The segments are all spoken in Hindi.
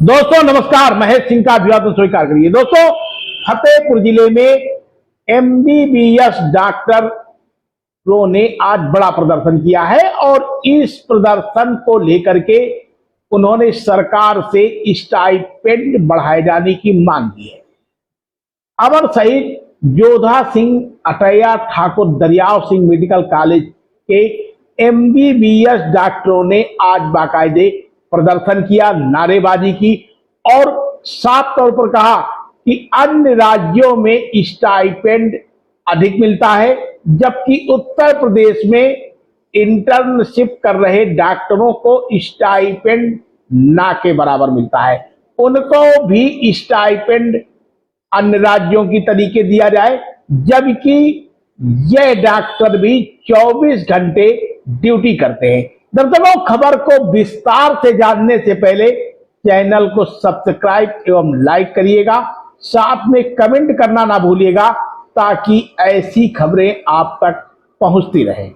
दोस्तों नमस्कार, महेश सिंह का अभिवादन स्वीकार करिए। दोस्तों, फतेहपुर जिले में एमबीबीएस डॉक्टरों ने आज बड़ा प्रदर्शन किया है और इस प्रदर्शन को लेकर के उन्होंने सरकार से स्टाइपेंड बढ़ाए जाने की मांग की है। अमर शहीद जोधा सिंह अटैया ठाकुर दरियाव सिंह मेडिकल कॉलेज के एमबीबीएस डॉक्टरों ने आज बाकायदे प्रदर्शन किया, नारेबाजी की और साफ तौर पर कहा कि अन्य राज्यों में स्टाइपेंड अधिक मिलता है, जबकि उत्तर प्रदेश में इंटर्नशिप कर रहे डॉक्टरों को स्टाइपेंड ना के बराबर मिलता है। उनको भी स्टाइपेंड अन्य राज्यों की तरीके दिया जाए, जबकि यह डॉक्टर भी 24 घंटे ड्यूटी करते हैं। दर्शकों, खबर को विस्तार से जानने से पहले चैनल को सब्सक्राइब एवं लाइक करिएगा, साथ में कमेंट करना ना भूलिएगा ताकि ऐसी खबरें आप तक पहुंचती रहें।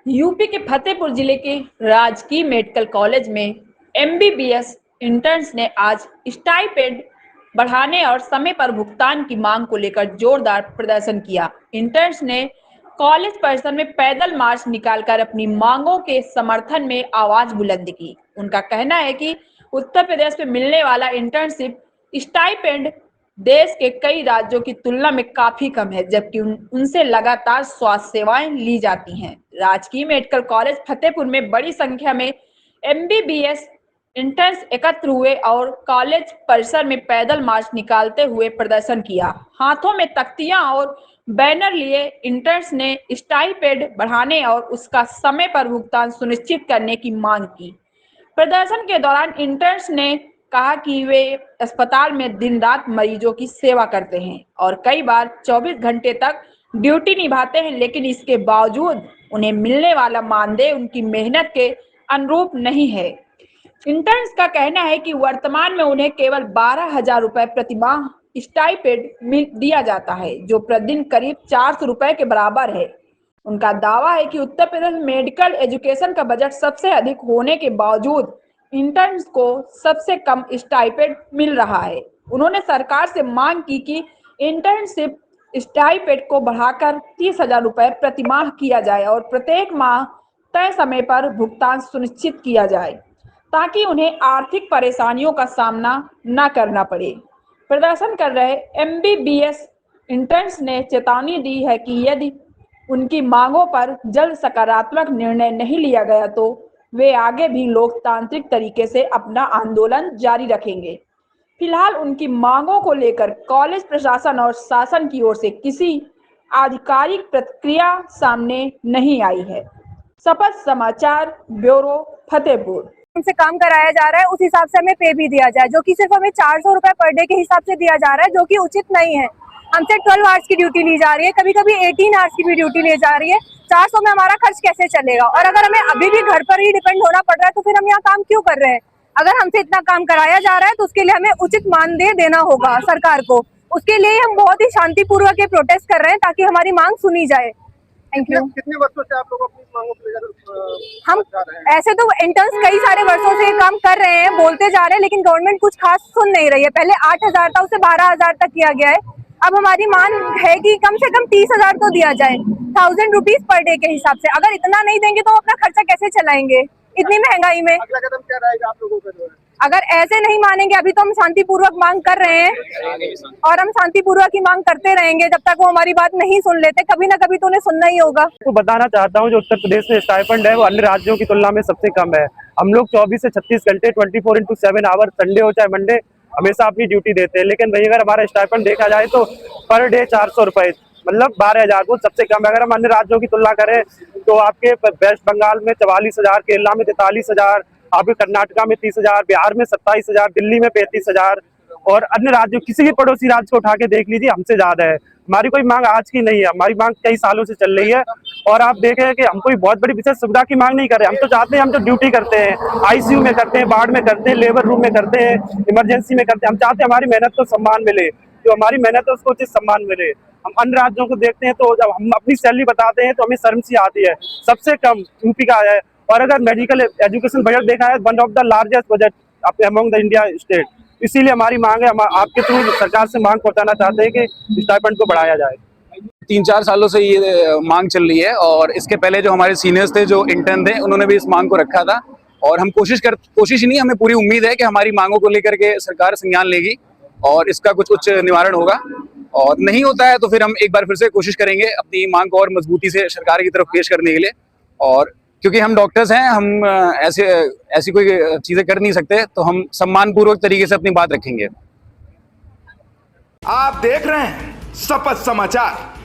यूपी के फतेहपुर जिले के राजकीय मेडिकल कॉलेज में एमबीबीएस इंटर्न्स ने आज स्टाइपेंड बढ़ाने और समय पर भुगतान की मांग को लेकर जोरदार प्रदर्शन किया। इंटर्न्स ने कॉलेज परिसर में पैदल मार्च निकालकर अपनी मांगों के समर्थन में आवाज बुलंद की। उनका कहना है कि उत्तर प्रदेश में मिलने वाला इंटर्नशिप स्टाइपेंड देश के कई राज्यों की तुलना में काफी कम है, जबकि उनसे लगातार स्वास्थ्य सेवाएं ली जाती हैं। राजकीय मेडिकल कॉलेज फतेहपुर में बड़ी संख्या में एमबीबीएस इंटर्न्स एकत्र हुए और कॉलेज परिसर में पैदल मार्च निकालते हुए प्रदर्शन किया। हाथों में तख्तियां और बैनर लिए इंटर्न्स ने स्टाइपेंड बढ़ाने और उसका समय पर भुगतान सुनिश्चित करने की मांग की। प्रदर्शन के दौरान इंटर्न्स ने कहा कि वे अस्पताल में दिन रात मरीजों की सेवा करते हैं और कई बार 24 घंटे तक ड्यूटी निभाते हैं, लेकिन इसके बावजूद उन्हें मिलने वाला मानदेय उनकी मेहनत के अनुरूप नहीं है। इंटर्न्स का कहना है कि वर्तमान में उन्हें केवल 12,000 रुपए प्रति माह स्टाइपेंड दिया जाता है, जो प्रतिदिन करीब 400 रुपए के बराबर है। उनका दावा है कि उत्तर प्रदेश मेडिकल एजुकेशन का बजट सबसे अधिक होने के बावजूद इंटर्न्स को सबसे कम स्टाइपेंड मिल रहा है। उन्होंने सरकार से मांग की कि इंटर्नशिप स्टाइपेंड को बढ़ाकर 30,000 रुपए प्रति माह किया जाए और प्रत्येक माह तय समय पर भुगतान सुनिश्चित किया जाए, ताकि उन्हें आर्थिक परेशानियों का सामना न करना पड़े। प्रदर्शन कर रहे एमबीबीएस इंटर्न्स ने चेतावनी दी है कि यदि उनकी मांगों पर जल्द सकारात्मक निर्णय नहीं लिया गया तो वे आगे भी लोकतांत्रिक तरीके से अपना आंदोलन जारी रखेंगे। फिलहाल उनकी मांगों को लेकर कॉलेज प्रशासन और शासन की ओर से किसी आधिकारिक प्रतिक्रिया सामने नहीं आई है। शपथ समाचार ब्यूरो फतेहपुर। हमसे काम कराया जा रहा है, उस हिसाब से हमें पे भी दिया जाए, जो कि सिर्फ हमें 400 रुपए पर डे के हिसाब से दिया जा रहा है, जो कि उचित नहीं है। हमसे 12 आवर्स की ड्यूटी ली जा रही है, कभी कभी 18 आवर्स की भी ड्यूटी ली जा रही है। 400 में हमारा खर्च कैसे चलेगा? और अगर हमें अभी भी घर पर ही डिपेंड होना पड़ रहा है तो फिर हम यहाँ काम क्यों कर रहे हैं? अगर हमसे इतना काम कराया जा रहा है तो उसके लिए हमें उचित मानदेय देना होगा सरकार को। उसके लिए हम बहुत ही शांतिपूर्वक प्रोटेस्ट कर रहे हैं ताकि हमारी मांग सुनी जाए। Thank you. कितने वर्षों से आप लोग अपनी मांगों को लेकर हम ऐसे तो इंटर्न्स कई सारे वर्षों से काम कर रहे हैं, बोलते जा रहे हैं, लेकिन गवर्नमेंट कुछ खास सुन नहीं रही है। पहले 8,000 था, उसे 12,000 तक किया गया है। अब हमारी मांग है कि कम से कम 30,000 तो दिया जाए, 1000 रुपीज पर डे के हिसाब से। अगर इतना नहीं देंगे तो अपना खर्चा कैसे चलाएंगे इतनी महंगाई में? अगला कदम क्या रहेगा आप लोगों का? अगर ऐसे नहीं मानेंगे, अभी तो हम शांतिपूर्वक मांग कर रहे हैं और हम शांतिपूर्वक ही मांग करते रहेंगे जब तक वो हमारी बात नहीं सुन लेते। कभी ना कभी तो उन्हें सुनना ही होगा। तो बताना चाहता हूँ, जो उत्तर प्रदेश में स्टाइपेंड है वो अन्य राज्यों की तुलना में सबसे कम है। हम लोग 24 से 36 घंटे 24x7 आवर, संडे हो चाहे मंडे, हमेशा अपनी ड्यूटी देते हैं। लेकिन वही अगर हमारा स्टाइपेंड देखा जाए तो पर डे 400 रुपए, मतलब 12,000, वो सबसे कम है। अगर हम अन्य राज्यों की तुलना करें तो आपके वेस्ट बंगाल में 44,000, केरला में 43,000, आपके कर्नाटका में 30,000, बिहार में 27,000, दिल्ली में 35,000 और अन्य राज्यों, किसी भी पड़ोसी राज्य को उठा के देख लीजिए, हमसे ज्यादा है। हमारी कोई मांग आज की नहीं है, हमारी मांग कई सालों से चल रही है। और आप देखें कि हम कोई बहुत बड़ी विशेष सुविधा की मांग नहीं कर रहे। हम तो चाहते हैं, हम जो ड्यूटी करते हैं आईसीयू में करते हैं, वार्ड में करते हैं, लेबर रूम में करते हैं, इमरजेंसी में करते हैं, हम चाहते हैं हमारी मेहनत को सम्मान मिले, जो हमारी मेहनत है उसको उचित सम्मान मिले। हम अन्य राज्यों को देखते हैं तो जब हम अपनी सैलरी बताते हैं तो हमें शर्म सी आती है, सबसे कम यूपी का है। और अगर मेडिकल एजुकेशन बजट देखा है, one of the largest budget among the India state. इसीलिए हमारी मांग है, हम आपके थ्रू सरकार से मांग पहुंचाना चाहते हैं कि स्टाइपेंड को बढ़ाया जाए। 3-4 सालों से ये मांग चल रही है और इसके पहले जो हमारे सीनियर्स थे, जो इंटर्न थे, उन्होंने भी इस मांग को रखा था और हम कोशिश नहीं, हमें पूरी उम्मीद है कि हमारी मांगों को लेकर के सरकार संज्ञान लेगी और इसका कुछ उच्च निवारण होगा। और नहीं होता है तो फिर हम एक बार फिर से कोशिश करेंगे अपनी मांग को और मजबूती से सरकार की तरफ पेश करने के लिए। और क्योंकि हम डॉक्टर्स हैं, हम ऐसी कोई चीजें कर नहीं सकते, तो हम सम्मानपूर्वक तरीके से अपनी बात रखेंगे। आप देख रहे हैं शपथ समाचार।